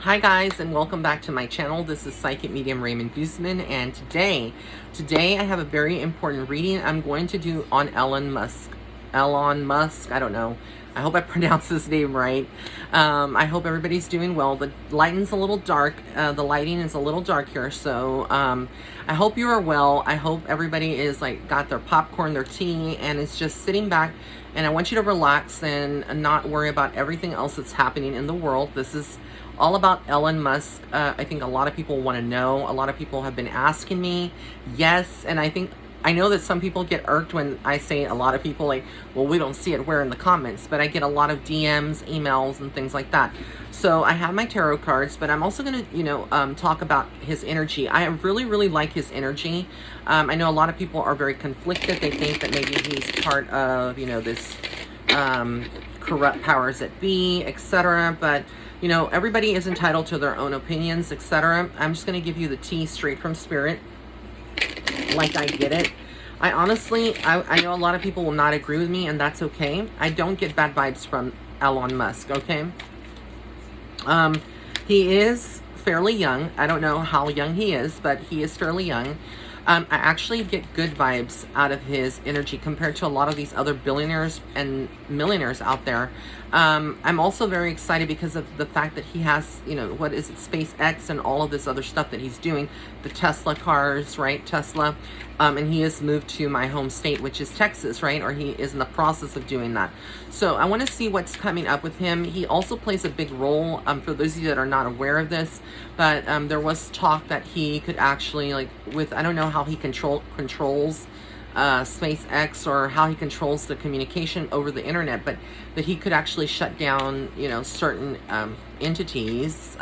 Hi guys, and welcome back to my channel. This is Psychic Medium Raymond Guzman, and today I have a very important reading I'm going to do on Elon Musk. I don't know. I hope I pronounced his name right. I hope everybody's doing well. The lighting's a little dark. The lighting is a little dark here, so I hope you are well. I hope everybody is got their popcorn, their tea, and is just sitting back. And I want you to relax and not worry about everything else that's happening in the world. This is all about Elon Musk. I think a lot of people want to know. A lot of people have been asking me. Yes, and I know that some people get irked when I say a lot of people, well, we don't see it where in the comments, but I get a lot of DMs, emails, and things like that. So I have my tarot cards, but I'm also going to, talk about his energy. I really, really like his energy. I know a lot of people are very conflicted. They think that maybe he's part of, this corrupt powers that be, etc. But everybody is entitled to their own opinions, etc. I'm just going to give you the tea straight from spirit, like I get it. I honestly, I know a lot of people will not agree with me, and that's okay. I don't get bad vibes from Elon Musk, okay? He is fairly young. I don't know how young he is, but he is fairly young. I actually get good vibes out of his energy compared to a lot of these other billionaires and millionaires out there. I'm also very excited because of the fact that he has, what is it, SpaceX and all of this other stuff that he's doing, the Tesla cars, right? Tesla. And he has moved to my home state, which is Texas, right? Or he is in the process of doing that. So I want to see what's coming up with him. He also plays a big role, for those of you that are not aware of this, but there was talk that he could actually, I don't know how he controls SpaceX or how he controls the communication over the internet, but that he could actually shut down, certain entities,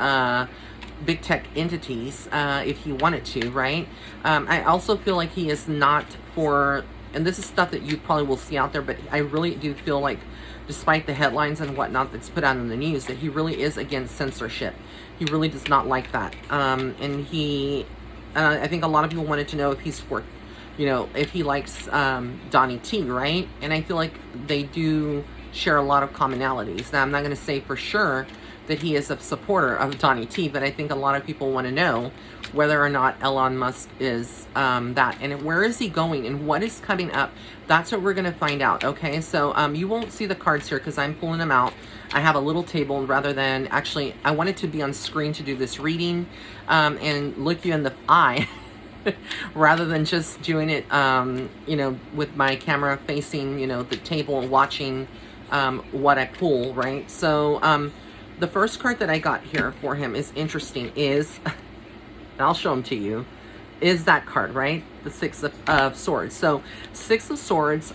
big tech entities, if he wanted to, right? I also feel like he is not for, and this is stuff that you probably will see out there, but I really do feel like, despite the headlines and whatnot that's put out in the news, that he really is against censorship. He really does not like that. And I think a lot of people wanted to know if he's for, if he likes Donnie T, right? And I feel like they do share a lot of commonalities. Now, I'm not going to say for sure that he is a supporter of Donnie T, but I think a lot of people want to know whether or not Elon Musk is that. And where is he going and what is coming up? That's what we're going to find out, okay? So you won't see the cards here because I'm pulling them out. I have a little table rather than, actually, I wanted to be on screen to do this reading and look you in the eye. Rather than just doing it, with my camera facing, the table and watching what I pull, right? So the first card that I got here for him is interesting, is, and I'll show them to you, is that card, right? The Six of Swords. So Six of Swords,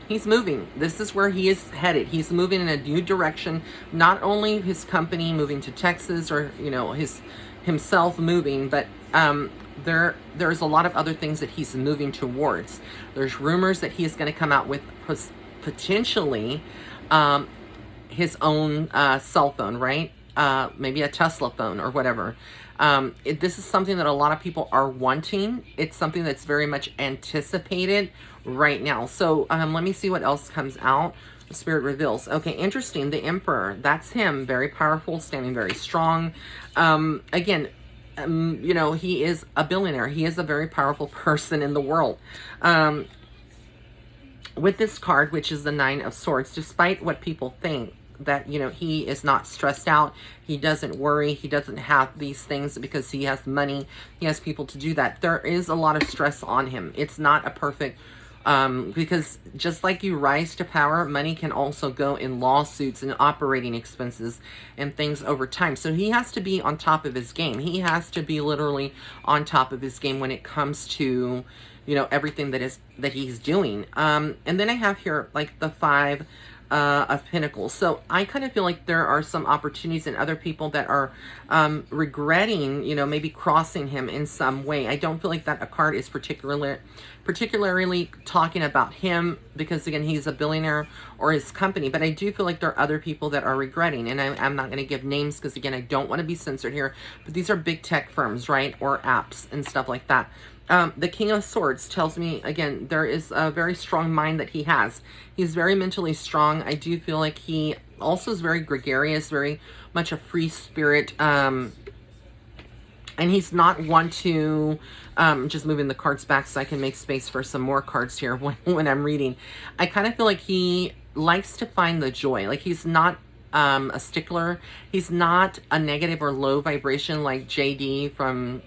he's moving. This is where he is headed. He's moving in a new direction. Not only his company moving to Texas or, himself moving, but there's a lot of other things that he's moving towards. There's rumors that he is going to come out with potentially his own cell phone, right? Maybe a Tesla phone or whatever. This is something that a lot of people are wanting. It's something that's very much anticipated right now. So let me see what else comes out. The Spirit reveals. Okay, interesting. The Emperor, that's him. Very powerful, standing very strong. Again, he is a billionaire. He is a very powerful person in the world. With this card, which is the Nine of Swords, despite what people think, that, he is not stressed out. He doesn't worry. He doesn't have these things because he has money. He has people to do that. There is a lot of stress on him. It's not a perfect, because just like you rise to power, money can also go in lawsuits and operating expenses and things over time. So he has to be on top of his game. He has to be literally on top of his game when it comes to, everything that he's doing. And then I have here the Five of Pentacles. So I kind of feel like there are some opportunities and other people that are regretting, maybe crossing him in some way. I don't feel like that a card is particularly talking about him because, again, he's a billionaire or his company. But I do feel like there are other people that are regretting. And I'm not going to give names because, again, I don't want to be censored here. But these are big tech firms, right? Or apps and stuff like that. The King of Swords tells me, again, there is a very strong mind that he has. He's very mentally strong. I do feel like he also is very gregarious, very much a free spirit. And he's not one to, just moving the cards back so I can make space for some more cards here when I'm reading. I kind of feel like he likes to find the joy. Like he's not a stickler. He's not a negative or low vibration like JD from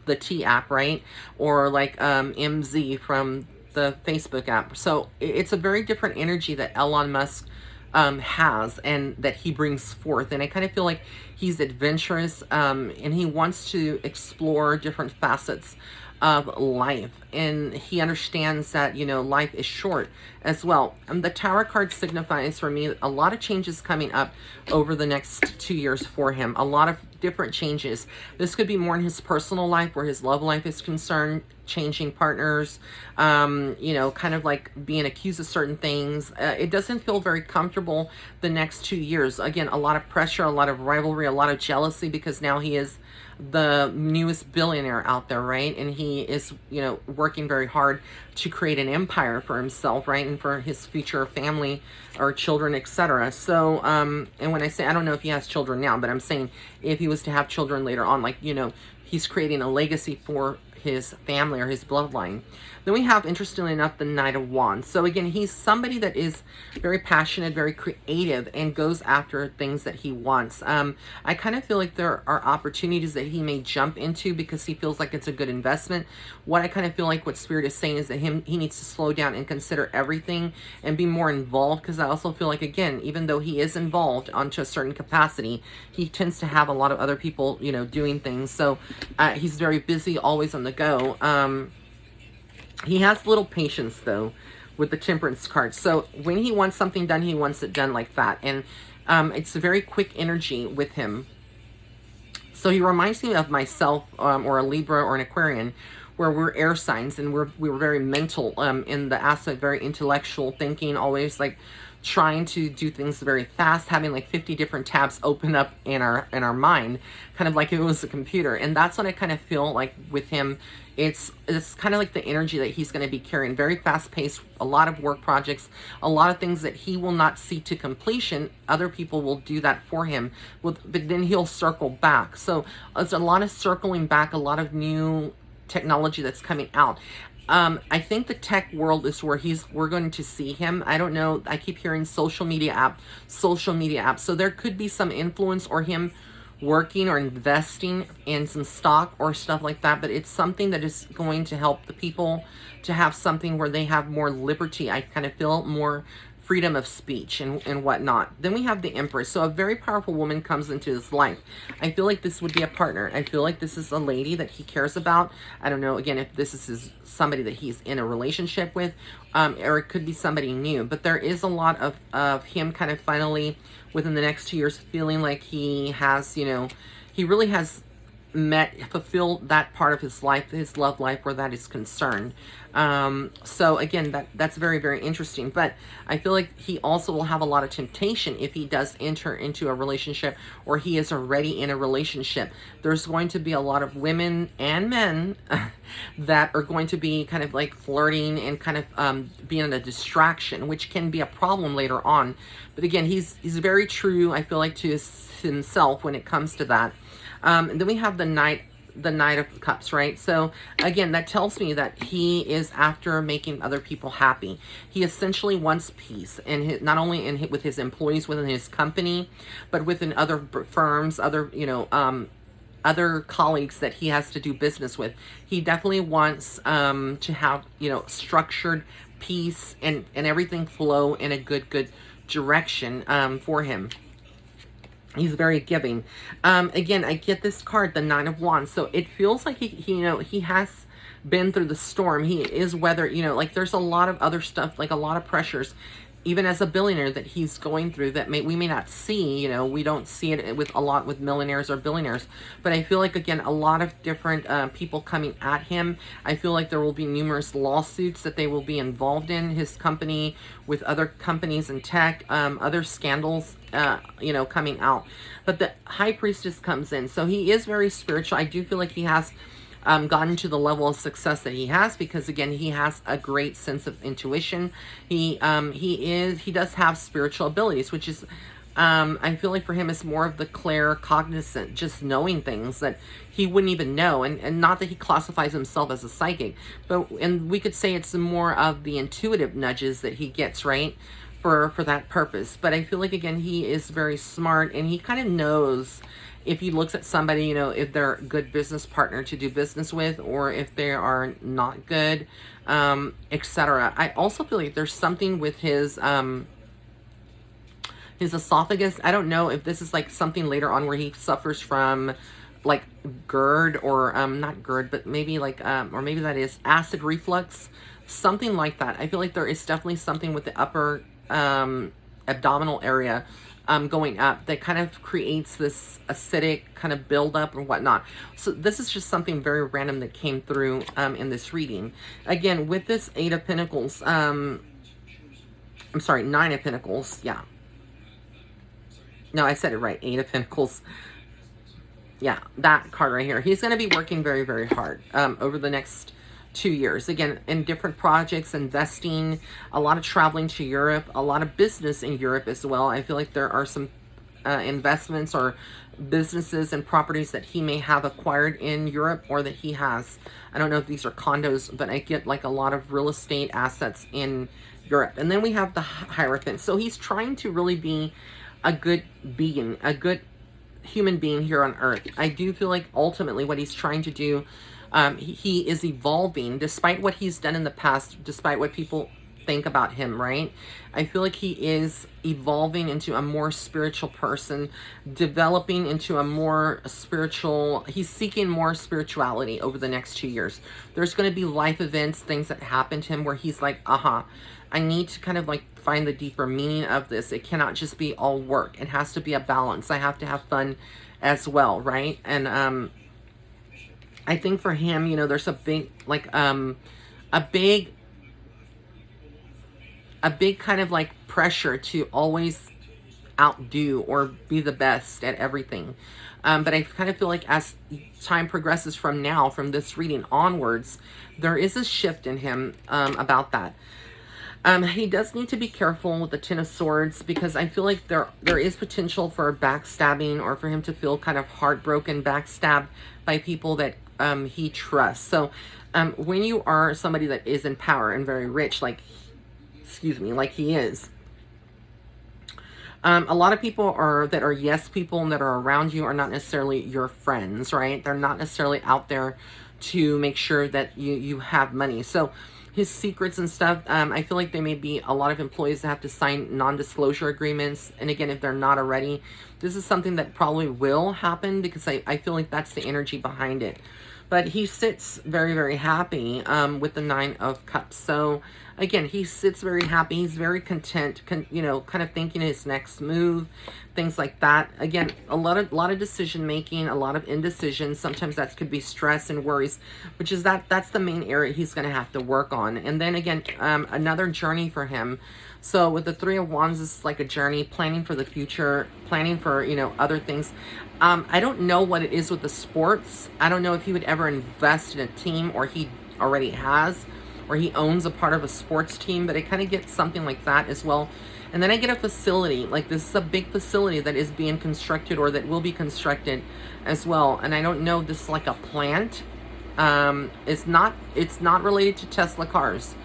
the T app, right? Or like MZ from the Facebook app. So it's a very different energy that Elon Musk has and that he brings forth. And I kind of feel like he's adventurous and he wants to explore different facets of life, and he understands that, you know, life is short as well. The Tower card signifies for me a lot of changes coming up over the next 2 years for him. A lot of different changes. This could be more in his personal life, where his love life is concerned, changing partners, you know, kind of like being accused of certain things. It doesn't feel very comfortable the next 2 years. Again, a lot of pressure, a lot of rivalry, a lot of jealousy, because now he is the newest billionaire out there, right? And he is, you know, working very hard to create an empire for himself, right? And for his future family or children, etc. So, and when I say, I don't know if he has children now, but I'm saying if he was to have children later on, like, you know, he's creating a legacy for his family or his bloodline. Then we have, interestingly enough, the Knight of Wands. So again, he's somebody that is very passionate, very creative, and goes after things that he wants. I kind of feel like there are opportunities that he may jump into because he feels like it's a good investment. What I kind of feel like what Spirit is saying is that he needs to slow down and consider everything and be more involved, because I also feel like, again, even though he is involved onto a certain capacity, he tends to have a lot of other people, you know, doing things. So he's very busy, always on the go. He has little patience, though, with the Temperance card. So when he wants something done, he wants it done like that. And it's a very quick energy with him. So he reminds me of myself, or a Libra or an Aquarian, where we're air signs and we were very mental in the aspect, very intellectual thinking, always like trying to do things very fast, having like 50 different tabs open up in our mind, kind of like it was a computer. And that's what I kind of feel like with him. It's kind of like the energy that he's going to be carrying, very fast paced, a lot of work projects, a lot of things that he will not see to completion. Other people will do that for him, but then he'll circle back. So it's a lot of circling back, a lot of new technology that's coming out. I think the tech world is where we're going to see him. I don't know. I keep hearing social media app. So there could be some influence or him working or investing in some stock or stuff like that. But it's something that is going to help the people to have something where they have more liberty. I kind of feel more freedom of speech and whatnot. Then we have the Empress. So a very powerful woman comes into his life. I feel like this would be a partner. I feel like this is a lady that he cares about. I don't know, again, if this is somebody that he's in a relationship with, or it could be somebody new. But there is a lot of him kind of finally, within the next 2 years, feeling like he has, you know, he really has fulfilled that part of his life, his love life, where that is concerned. So again, that's very, very interesting. But I feel like he also will have a lot of temptation if he does enter into a relationship, or he is already in a relationship. There's going to be a lot of women and men that are going to be kind of like flirting and kind of being a distraction, which can be a problem later on. But again, he's very true, I feel like, to himself when it comes to that. And then we have the Knight of Cups, right? So again, that tells me that he is after making other people happy. He essentially wants peace, and not only with his employees within his company, but within other firms, other, you know, other colleagues that he has to do business with. He definitely wants to have, you know, structured peace and everything flow in a good direction for him. He's very giving. Again, I get this card, the Nine of Wands. So it feels like he you know, he has been through the storm. He is weathered, you know, like there's a lot of other stuff, like a lot of pressures, even as a billionaire, that he's going through that we may not see. You know, we don't see it with a lot with millionaires or billionaires. But I feel like, again, a lot of different people coming at him. I feel like there will be numerous lawsuits that they will be involved in, his company with other companies in tech, other scandals, you know, coming out. But the High Priestess comes in. So he is very spiritual. I do feel like he has gotten to the level of success that he has, because again, he has a great sense of intuition. He does have spiritual abilities, which is, I feel like for him it's more of the claircognizant, just knowing things that he wouldn't even know. And not that he classifies himself as a psychic, and we could say it's more of the intuitive nudges that he gets, right? For that purpose. But I feel like, again, he is very smart, and he kind of knows if he looks at somebody, you know, if they're a good business partner to do business with, or if they are not good, etc. I also feel like there's something with his esophagus. I don't know if this is like something later on where he suffers from like GERD, or not GERD, but maybe like or maybe that is acid reflux, something like that. I feel like there is definitely something with the upper abdominal area going up that kind of creates this acidic kind of buildup or whatnot. So this is just something very random that came through in this reading. Again, with this Eight of Pentacles, I'm sorry, Nine of Pentacles, yeah. No, I said it right, Eight of Pentacles. Yeah, that card right here. He's going to be working very, very hard over the next 2 years. Again, in different projects, investing, a lot of traveling to Europe, a lot of business in Europe as well. I feel like there are some investments or businesses and properties that he may have acquired in Europe, or that he has. I don't know if these are condos, but I get like a lot of real estate assets in Europe. And then we have the Hierophant. So he's trying to really be a good being, a good human being here on earth. I do feel like ultimately what he's trying to do, he is evolving despite what he's done in the past, despite what people think about him, right? I feel like he is evolving into a more spiritual person, developing into a more spiritual, he's seeking more spirituality over the next 2 years. There's going to be life events, things that happen to him where he's like, I need to kind of like find the deeper meaning of this. It cannot just be all work. It has to be a balance. I have to have fun as well, right? And I think for him, you know, there's a big, like, a big kind of like pressure to always outdo or be the best at everything. But I kind of feel like as time progresses from now, from this reading onwards, there is a shift in him about that. He does need to be careful with the Ten of Swords, because I feel like there is potential for backstabbing, or for him to feel kind of heartbroken, backstabbed by people that he trusts. So when you are somebody that is in power and very rich, like, like he is, a lot of people that are yes people and that are around you are not necessarily your friends, right? They're not necessarily out there to make sure that you have money. So his secrets and stuff, I feel like there may be a lot of employees that have to sign non-disclosure agreements. And again, if they're not already, this is something that probably will happen, because I feel like that's the energy behind it. But he sits very, very happy with the Nine of Cups. So again, he sits very happy. He's very content, you know, kind of thinking his next move, things like that. Again, a lot of decision making, a lot of indecision. Sometimes that could be stress and worries, which is that's the main area he's going to have to work on. And then again, another journey for him. So with the Three of Wands, it's like a journey, planning for the future, planning for, you know, other things. I don't know what it is with the sports. I don't know if he would ever invest in a team, or he already has, or he owns a part of a sports team, but I kind of get something like that as well. And then I get a facility, like this is a big facility that is being constructed, or that will be constructed as well. And I don't know, this is like a plant. It's not related to Tesla cars.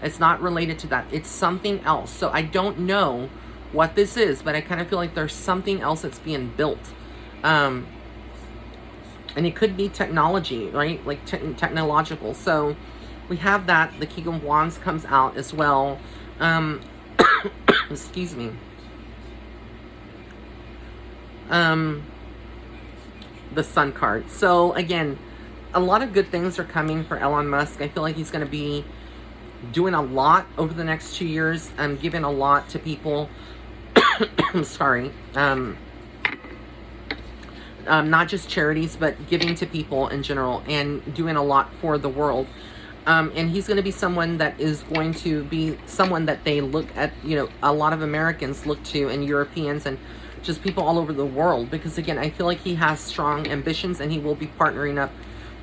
It's not related to that. It's something else. So I don't know what this is, but I kind of feel like there's something else that's being built. And it could be technology, right? Like technological. So we have that. The King of Wands comes out as well. Excuse me. The Sun card. So again, a lot of good things are coming for Elon Musk. I feel like he's going to be doing a lot over the next 2 years. Giving a lot to people. I'm sorry. Not just charities, but giving to people in general, and doing a lot for the world. And he's going to be someone that is going to be someone that they look at, you know, a lot of Americans look to, and Europeans, and just people all over the world. Because again, I feel like he has strong ambitions, and he will be partnering up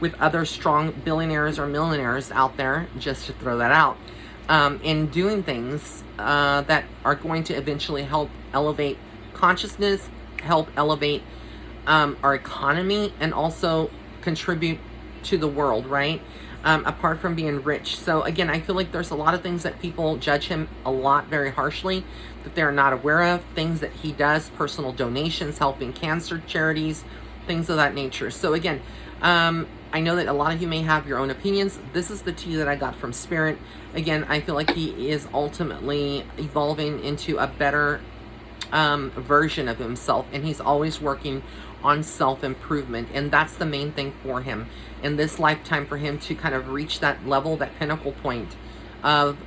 with other strong billionaires or millionaires out there, just to throw that out, in doing things that are going to eventually help elevate consciousness, help elevate our economy, and also contribute to the world, right? Apart from being rich. So again, I feel like there's a lot of things that people judge him a lot very harshly, that they're not aware of, things that he does, personal donations, helping cancer charities, things of that nature. So again, I know that a lot of you may have your own opinions. This is the tea that I got from Spirit. Again, I feel like he is ultimately evolving into a better version of himself, and he's always working on self-improvement, and that's the main thing for him in this lifetime, for him to kind of reach that level, that pinnacle point of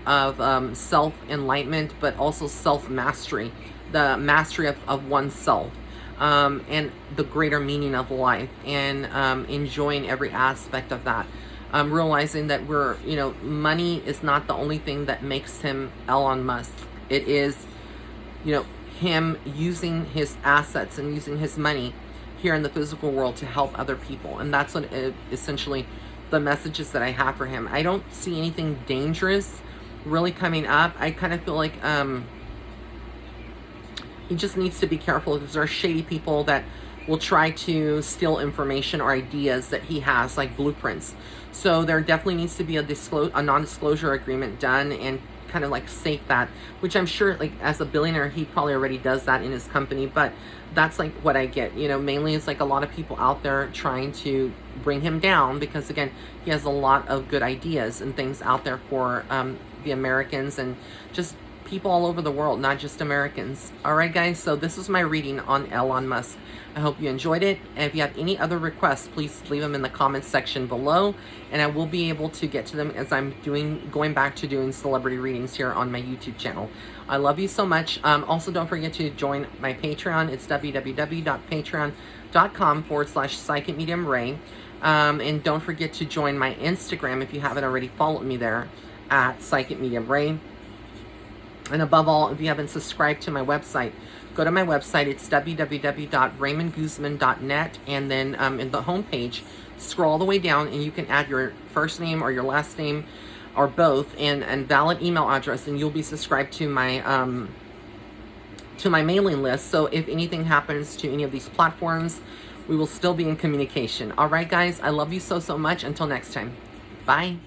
self-enlightenment, but also self-mastery, the mastery of oneself, and the greater meaning of life, and enjoying every aspect of that. Realizing that money is not the only thing that makes him Elon Musk. It is, him using his assets and using his money here in the physical world to help other people. And that's what essentially the messages that I have for him. I don't see anything dangerous really coming up. I kind of feel like he just needs to be careful, because there are shady people that will try to steal information or ideas that he has, like blueprints. So there definitely needs to be a non-disclosure agreement done, and kind of like safe that, which I'm sure, like, as a billionaire, he probably already does that in his company. But that's like what I get, mainly it's like a lot of people out there trying to bring him down, because again, he has a lot of good ideas and things out there for the Americans, and just people all over the world, not just Americans. All right, guys, so this is my reading on Elon Musk. I hope you enjoyed it, and if you have any other requests, please leave them in the comments section below, and I will be able to get to them as I'm going back to doing celebrity readings here on my YouTube channel. I love you so much. Also, don't forget to join my Patreon. It's www.patreon.com/Psychic Medium Ray. And don't forget to join my Instagram if you haven't already followed me there at Psychic Medium Ray. And above all, if you haven't subscribed to my website, go to my website. It's www.raymondguzman.net, and then in the homepage, scroll all the way down, and you can add your first name or your last name, or both, and valid email address, and you'll be subscribed to my mailing list. So if anything happens to any of these platforms, we will still be in communication. All right, guys, I love you so much. Until next time, bye.